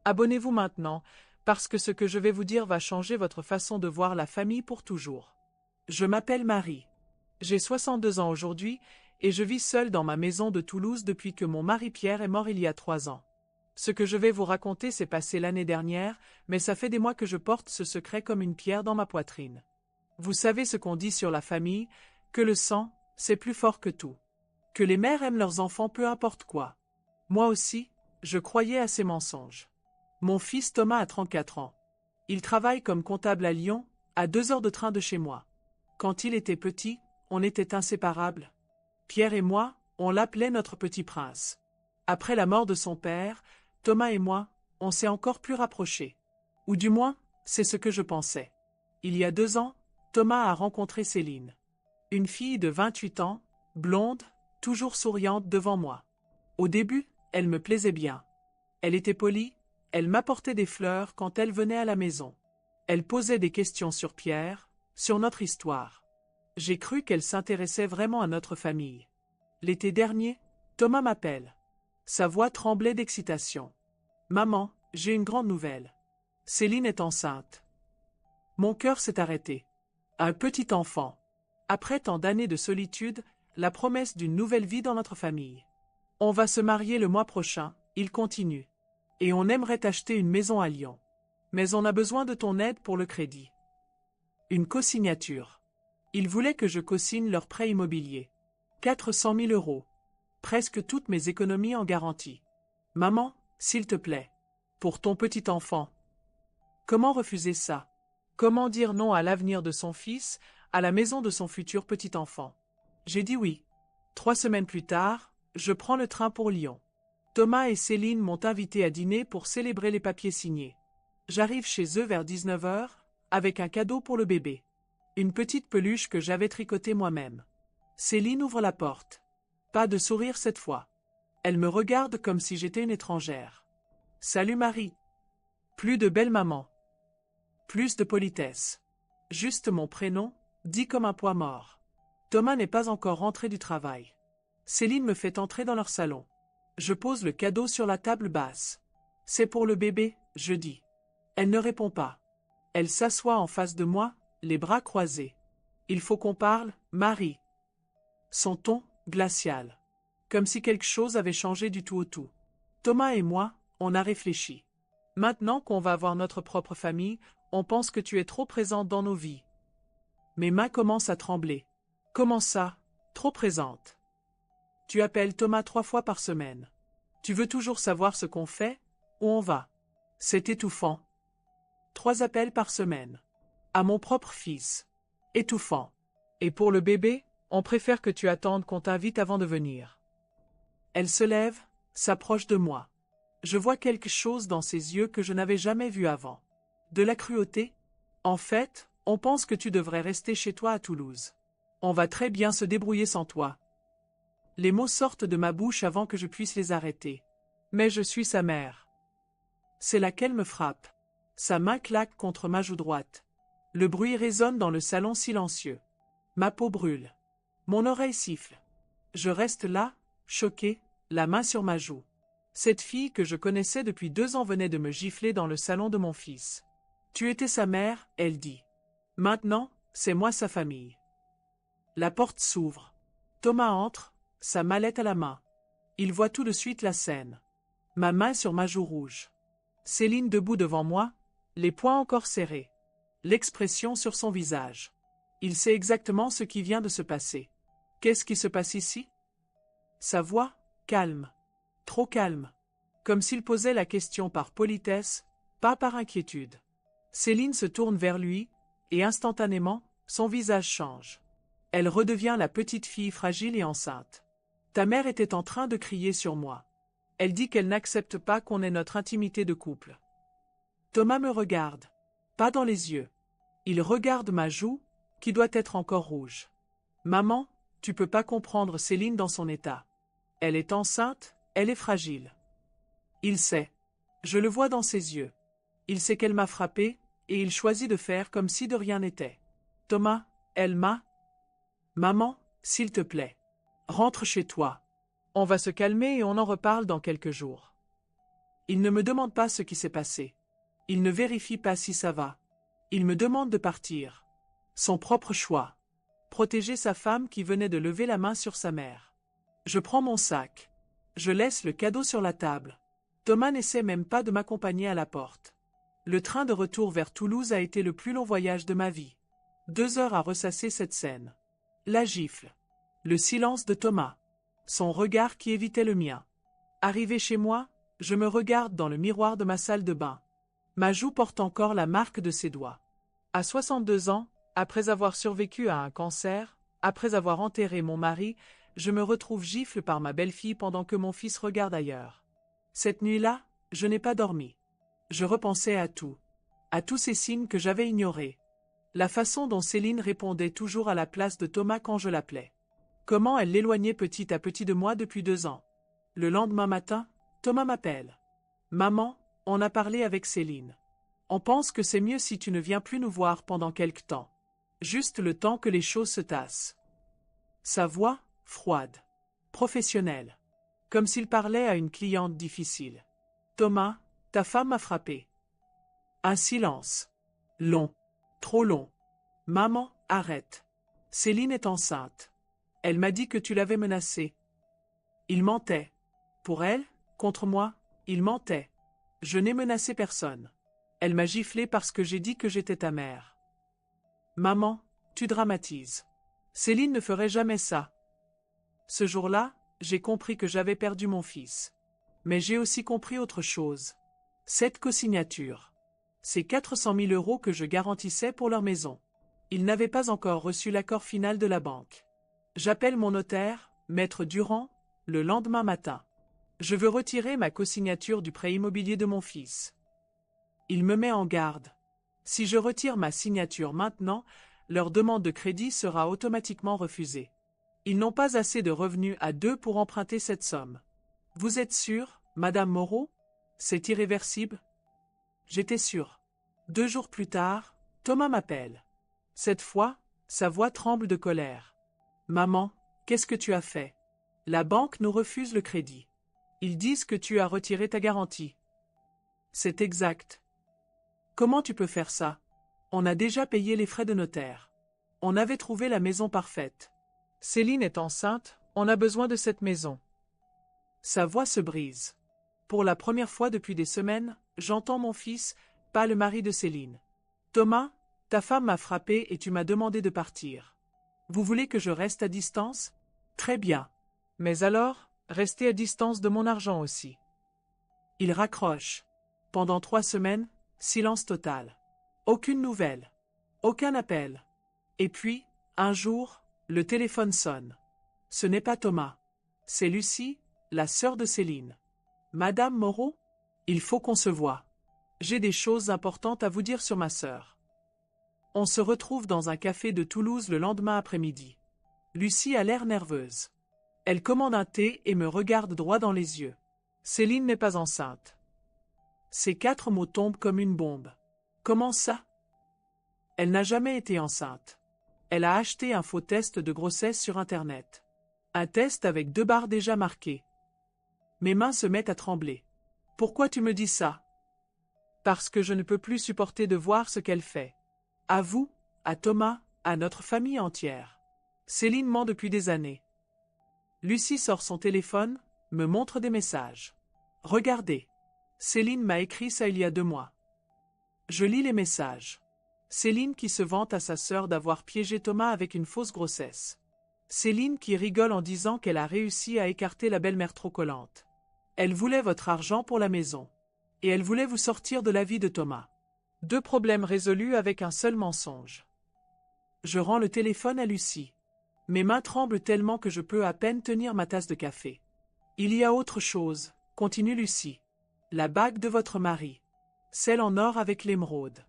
Abonnez-vous maintenant, parce que ce que je vais vous dire va changer votre façon de voir la famille pour toujours. Je m'appelle Marie. J'ai 62 ans aujourd'hui, et je vis seule dans ma maison de Toulouse depuis que mon mari Pierre est mort il y a 3 ans. Ce que je vais vous raconter s'est passé l'année dernière, mais ça fait des mois que je porte ce secret comme une pierre dans ma poitrine. Vous savez ce qu'on dit sur la famille, que le sang, c'est plus fort que tout. Que les mères aiment leurs enfants peu importe quoi. Moi aussi, je croyais à ces mensonges. Mon fils Thomas a 34 ans. Il travaille comme comptable à Lyon, à 2 heures de train de chez moi. Quand il était petit, on était inséparables. Pierre et moi, on l'appelait notre petit prince. Après la mort de son père, Thomas et moi, on s'est encore plus rapprochés. Ou du moins, c'est ce que je pensais. Il y a 2 ans, Thomas a rencontré Céline. Une fille de 28 ans, blonde, toujours souriante devant moi. Au début, elle me plaisait bien. Elle était polie, elle m'apportait des fleurs quand elle venait à la maison. Elle posait des questions sur Pierre, sur notre histoire. J'ai cru qu'elle s'intéressait vraiment à notre famille. L'été dernier, Thomas m'appelle. Sa voix tremblait d'excitation. « Maman, j'ai une grande nouvelle. Céline est enceinte. » Mon cœur s'est arrêté. Un petit enfant. Après tant d'années de solitude, la promesse d'une nouvelle vie dans notre famille. On va se marier le mois prochain, il continue. Et on aimerait acheter une maison à Lyon. Mais on a besoin de ton aide pour le crédit. Une cosignature. Ils voulaient que je cosigne leur prêt immobilier. 400 000 €. Presque toutes mes économies en garantie. Maman, s'il te plaît. Pour ton petit enfant. Comment refuser ça? Comment dire non à l'avenir de son fils, à la maison de son futur petit enfant? J'ai dit oui. 3 semaines plus tard, je prends le train pour Lyon. Thomas et Céline m'ont invité à dîner pour célébrer les papiers signés. J'arrive chez eux vers 19 heures, avec un cadeau pour le bébé. Une petite peluche que j'avais tricotée moi-même. Céline ouvre la porte. Pas de sourire cette fois. Elle me regarde comme si j'étais une étrangère. Salut Marie. Plus de belle maman. Plus de politesse. Juste mon prénom, dit comme un poids mort. Thomas n'est pas encore rentré du travail. Céline me fait entrer dans leur salon. Je pose le cadeau sur la table basse. C'est pour le bébé, je dis. Elle ne répond pas. Elle s'assoit en face de moi, les bras croisés. Il faut qu'on parle, Marie. Son ton, glacial. Comme si quelque chose avait changé du tout au tout. Thomas et moi, on a réfléchi. Maintenant qu'on va avoir notre propre famille, on pense que tu es trop présente dans nos vies. Mes mains commencent à trembler. Comment ça, trop présente? Tu appelles Thomas 3 fois par semaine. Tu veux toujours savoir ce qu'on fait, où on va. C'est étouffant. 3 appels par semaine. À mon propre fils. Étouffant. Et pour le bébé, on préfère que tu attendes qu'on t'invite avant de venir. Elle se lève, s'approche de moi. Je vois quelque chose dans ses yeux que je n'avais jamais vu avant. De la cruauté? En fait, on pense que tu devrais rester chez toi à Toulouse. On va très bien se débrouiller sans toi. Les mots sortent de ma bouche avant que je puisse les arrêter. Mais je suis sa mère. C'est là qu'elle me frappe. Sa main claque contre ma joue droite. Le bruit résonne dans le salon silencieux. Ma peau brûle. Mon oreille siffle. Je reste là, choquée, la main sur ma joue. Cette fille que je connaissais depuis 2 ans venait de me gifler dans le salon de mon fils. Tu étais sa mère, elle dit. Maintenant, c'est moi sa famille. La porte s'ouvre. Thomas entre, sa mallette à la main. Il voit tout de suite la scène. Ma main sur ma joue rouge. Céline debout devant moi, les poings encore serrés. L'expression sur son visage. Il sait exactement ce qui vient de se passer. Qu'est-ce qui se passe ici? Sa voix, calme. Trop calme. Comme s'il posait la question par politesse, pas par inquiétude. Céline se tourne vers lui, et instantanément, son visage change. Elle redevient la petite fille fragile et enceinte. Ta mère était en train de crier sur moi. Elle dit qu'elle n'accepte pas qu'on ait notre intimité de couple. Thomas me regarde. Pas dans les yeux. Il regarde ma joue, qui doit être encore rouge. Maman, tu peux pas comprendre Céline dans son état. Elle est enceinte, elle est fragile. Il sait. Je le vois dans ses yeux. Il sait qu'elle m'a frappé, et il choisit de faire comme si de rien n'était. Thomas, elle m'a... Maman, s'il te plaît. Rentre chez toi. On va se calmer et on en reparle dans quelques jours. Il ne me demande pas ce qui s'est passé. Il ne vérifie pas si ça va. Il me demande de partir. Son propre choix. Protéger sa femme qui venait de lever la main sur sa mère. Je prends mon sac. Je laisse le cadeau sur la table. Thomas n'essaie même pas de m'accompagner à la porte. Le train de retour vers Toulouse a été le plus long voyage de ma vie. 2 heures à ressasser cette scène. La gifle. Le silence de Thomas. Son regard qui évitait le mien. Arrivé chez moi, je me regarde dans le miroir de ma salle de bain. Ma joue porte encore la marque de ses doigts. À 62 ans, après avoir survécu à un cancer, après avoir enterré mon mari, je me retrouve gifle par ma belle-fille pendant que mon fils regarde ailleurs. Cette nuit-là, je n'ai pas dormi. Je repensais à tout. À tous ces signes que j'avais ignorés. La façon dont Céline répondait toujours à la place de Thomas quand je l'appelais. Comment elle l'éloignait petit à petit de moi depuis 2 ans. Le lendemain matin, Thomas m'appelle. Maman, on a parlé avec Céline. On pense que c'est mieux si tu ne viens plus nous voir pendant quelque temps. Juste le temps que les choses se tassent. Sa voix, froide, professionnelle. Comme s'il parlait à une cliente difficile. Thomas, ta femme m'a frappé. Un silence. Long. Trop long. Maman, arrête. Céline est enceinte. Elle m'a dit que tu l'avais menacée. Il mentait. Pour elle, contre moi, il mentait. Je n'ai menacé personne. Elle m'a giflé parce que j'ai dit que j'étais ta mère. Maman, tu dramatises. Céline ne ferait jamais ça. Ce jour-là, j'ai compris que j'avais perdu mon fils. Mais j'ai aussi compris autre chose. Cette cosignature. Ces 400 000 € que je garantissais pour leur maison. Ils n'avaient pas encore reçu l'accord final de la banque. J'appelle mon notaire, Maître Durand, le lendemain matin. Je veux retirer ma cosignature du prêt immobilier de mon fils. Il me met en garde. Si je retire ma signature maintenant, leur demande de crédit sera automatiquement refusée. Ils n'ont pas assez de revenus à 2 pour emprunter cette somme. Vous êtes sûre, Madame Moreau? C'est irréversible? J'étais sûre. 2 jours plus tard, Thomas m'appelle. Cette fois, sa voix tremble de colère. Maman, qu'est-ce que tu as fait? La banque nous refuse le crédit. Ils disent que tu as retiré ta garantie. C'est exact. Comment tu peux faire ça? On a déjà payé les frais de notaire. On avait trouvé la maison parfaite. Céline est enceinte, on a besoin de cette maison. Sa voix se brise. Pour la première fois depuis des semaines, j'entends mon fils, pas le mari de Céline. Thomas, ta femme m'a frappé et tu m'as demandé de partir. Vous voulez que je reste à distance? Très bien. Mais alors, restez à distance de mon argent aussi. Il raccroche. Pendant 3 semaines, silence total. Aucune nouvelle. Aucun appel. Et puis, un jour, le téléphone sonne. Ce n'est pas Thomas. C'est Lucie, la sœur de Céline. Madame Moreau? Il faut qu'on se voie. J'ai des choses importantes à vous dire sur ma sœur. On se retrouve dans un café de Toulouse le lendemain après-midi. Lucie a l'air nerveuse. Elle commande un thé et me regarde droit dans les yeux. Céline n'est pas enceinte. Ces 4 mots tombent comme une bombe. Comment ça? Elle n'a jamais été enceinte. Elle a acheté un faux test de grossesse sur Internet. Un test avec 2 barres déjà marquées. Mes mains se mettent à trembler. Pourquoi tu me dis ça? Parce que je ne peux plus supporter de voir ce qu'elle fait. À vous, à Thomas, à notre famille entière. Céline ment depuis des années. Lucie sort son téléphone, me montre des messages. Regardez. Céline m'a écrit ça il y a 2 mois. Je lis les messages. Céline qui se vante à sa sœur d'avoir piégé Thomas avec une fausse grossesse. Céline qui rigole en disant qu'elle a réussi à écarter la belle-mère trop collante. Elle voulait votre argent pour la maison. Et elle voulait vous sortir de la vie de Thomas. 2 problèmes résolus avec un seul mensonge. Je rends le téléphone à Lucie. Mes mains tremblent tellement que je peux à peine tenir ma tasse de café. Il y a autre chose, continue Lucie. La bague de votre mari. Celle en or avec l'émeraude.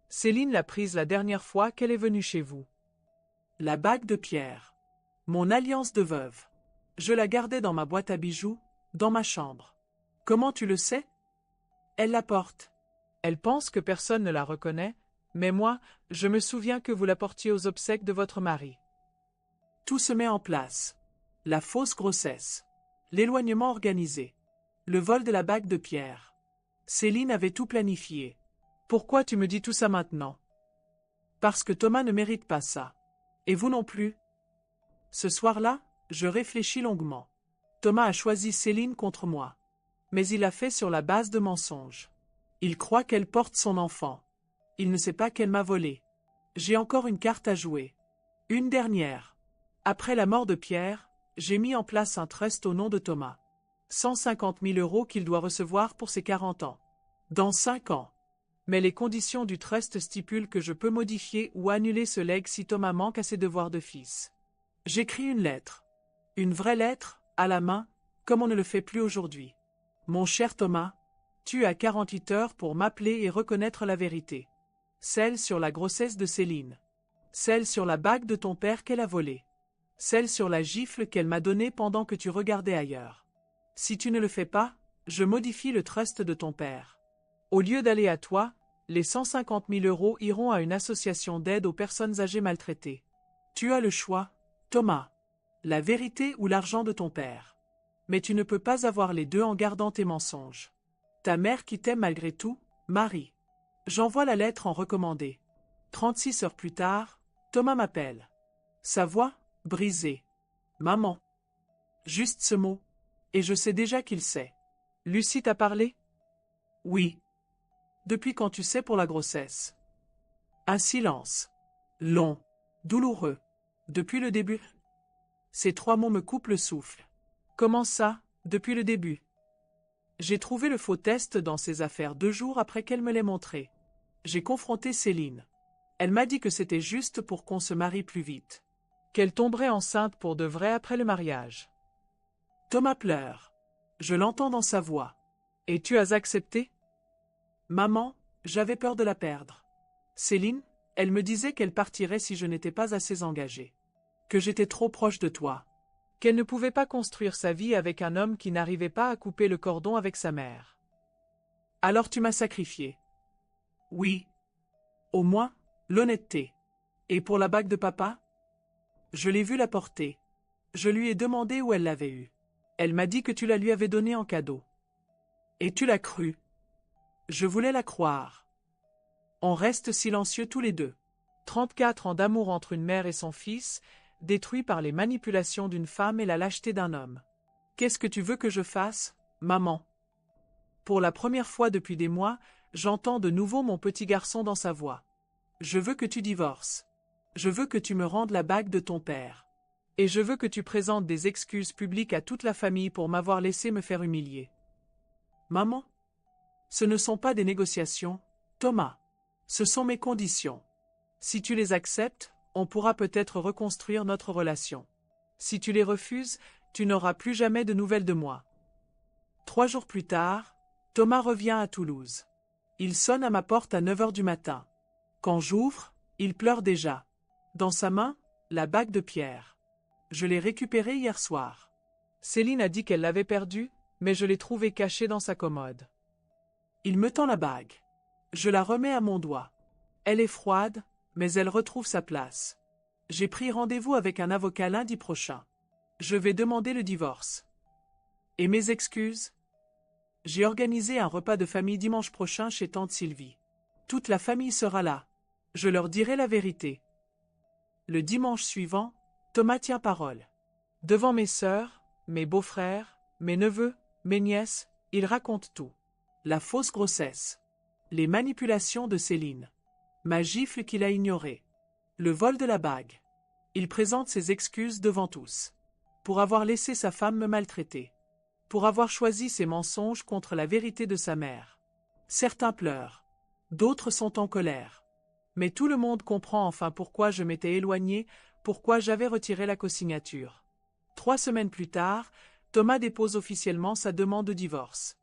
Céline l'a prise la dernière fois qu'elle est venue chez vous. La bague de Pierre. Mon alliance de veuve. Je la gardais dans ma boîte à bijoux, dans ma chambre. Comment tu le sais? Elle la porte. Elle pense que personne ne la reconnaît, mais moi, je me souviens que vous la portiez aux obsèques de votre mari. Tout se met en place. La fausse grossesse. L'éloignement organisé. Le vol de la bague de Pierre. Céline avait tout planifié. Pourquoi tu me dis tout ça maintenant? Parce que Thomas ne mérite pas ça. Et vous non plus. Ce soir-là, je réfléchis longuement. Thomas a choisi Céline contre moi. Mais il l'a fait sur la base de mensonges. Il croit qu'elle porte son enfant. Il ne sait pas qu'elle m'a volé. J'ai encore une carte à jouer. Une dernière. Après la mort de Pierre, j'ai mis en place un trust au nom de Thomas. 150 000 € qu'il doit recevoir pour ses 40 ans. Dans 5 ans. Mais les conditions du trust stipulent que je peux modifier ou annuler ce legs si Thomas manque à ses devoirs de fils. J'écris une lettre. Une vraie lettre, à la main, comme on ne le fait plus aujourd'hui. Mon cher Thomas, tu as 48 heures pour m'appeler et reconnaître la vérité. Celle sur la grossesse de Céline. Celle sur la bague de ton père qu'elle a volée. Celle sur la gifle qu'elle m'a donnée pendant que tu regardais ailleurs. Si tu ne le fais pas, je modifie le trust de ton père. Au lieu d'aller à toi, les 150 000 € iront à une association d'aide aux personnes âgées maltraitées. Tu as le choix, Thomas. La vérité ou l'argent de ton père. Mais tu ne peux pas avoir les deux en gardant tes mensonges. Ta mère qui t'aime malgré tout, Marie. J'envoie la lettre en recommandé. 36 heures plus tard, Thomas m'appelle. Sa voix, brisée. Maman. Juste ce mot. Et je sais déjà qu'il sait. Lucie t'a parlé? Oui. Depuis quand tu sais pour la grossesse? Un silence. Long. Douloureux. Depuis le début? Ces 3 mots me coupent le souffle. Comment ça, depuis le début? J'ai trouvé le faux test dans ses affaires 2 jours après qu'elle me l'ait montré. J'ai confronté Céline. Elle m'a dit que c'était juste pour qu'on se marie plus vite. Qu'elle tomberait enceinte pour de vrai après le mariage. Thomas pleure. Je l'entends dans sa voix. Et tu as accepté? Maman, j'avais peur de la perdre. Céline, elle me disait qu'elle partirait si je n'étais pas assez engagée. Que j'étais trop proche de toi. Qu'elle ne pouvait pas construire sa vie avec un homme qui n'arrivait pas à couper le cordon avec sa mère. Alors tu m'as sacrifié. Oui. Au moins, l'honnêteté. Et pour la bague de papa? Je l'ai vue la porter. Je lui ai demandé où elle l'avait eue. Elle m'a dit que tu la lui avais donnée en cadeau. Et tu l'as cru. Je voulais la croire. On reste silencieux tous les deux. 34 ans d'amour entre une mère et son fils, détruit par les manipulations d'une femme et la lâcheté d'un homme. Qu'est-ce que tu veux que je fasse, maman? Pour la première fois depuis des mois, j'entends de nouveau mon petit garçon dans sa voix. Je veux que tu divorces. Je veux que tu me rendes la bague de ton père. Et je veux que tu présentes des excuses publiques à toute la famille pour m'avoir laissé me faire humilier. Maman? Ce ne sont pas des négociations, Thomas. Ce sont mes conditions. Si tu les acceptes, on pourra peut-être reconstruire notre relation. Si tu les refuses, tu n'auras plus jamais de nouvelles de moi. 3 jours plus tard, Thomas revient à Toulouse. Il sonne à ma porte à 9 heures du matin. Quand j'ouvre, il pleure déjà. Dans sa main, la bague de Pierre. Je l'ai récupérée hier soir. Céline a dit qu'elle l'avait perdue, mais je l'ai trouvée cachée dans sa commode. Il me tend la bague. Je la remets à mon doigt. Elle est froide, mais elle retrouve sa place. J'ai pris rendez-vous avec un avocat lundi prochain. Je vais demander le divorce. Et mes excuses? J'ai organisé un repas de famille dimanche prochain chez tante Sylvie. Toute la famille sera là. Je leur dirai la vérité. Le dimanche suivant, Thomas tient parole. Devant mes sœurs, mes beaux-frères, mes neveux, mes nièces, il raconte tout. La fausse grossesse. Les manipulations de Céline. Ma gifle qu'il a ignorée. Le vol de la bague. Il présente ses excuses devant tous. Pour avoir laissé sa femme me maltraiter. Pour avoir choisi ses mensonges contre la vérité de sa mère. Certains pleurent. D'autres sont en colère. Mais tout le monde comprend enfin pourquoi je m'étais éloigné, pourquoi j'avais retiré la cosignature. 3 semaines plus tard, Thomas dépose officiellement sa demande de divorce.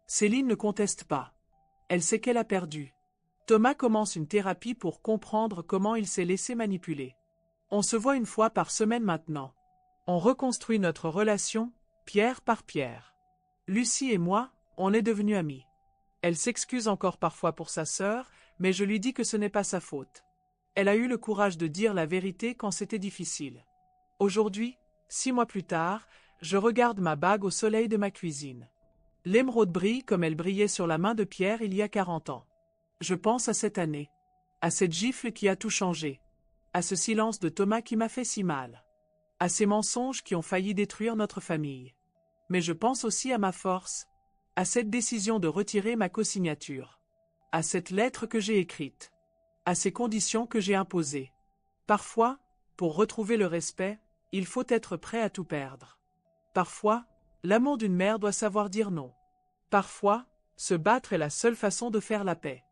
Céline ne conteste pas. Elle sait qu'elle a perdu. Thomas commence une thérapie pour comprendre comment il s'est laissé manipuler. On se voit 1 fois par semaine maintenant. On reconstruit notre relation, pierre par pierre. Lucie et moi, on est devenus amis. Elle s'excuse encore parfois pour sa sœur, mais je lui dis que ce n'est pas sa faute. Elle a eu le courage de dire la vérité quand c'était difficile. Aujourd'hui, 6 mois plus tard, je regarde ma bague au soleil de ma cuisine. L'émeraude brille comme elle brillait sur la main de Pierre il y a 40 ans. Je pense à cette année. À cette gifle qui a tout changé. À ce silence de Thomas qui m'a fait si mal. À ces mensonges qui ont failli détruire notre famille. Mais je pense aussi à ma force. À cette décision de retirer ma cosignature. À cette lettre que j'ai écrite. À ces conditions que j'ai imposées. Parfois, pour retrouver le respect, il faut être prêt à tout perdre. Parfois, l'amour d'une mère doit savoir dire non. Parfois, se battre est la seule façon de faire la paix.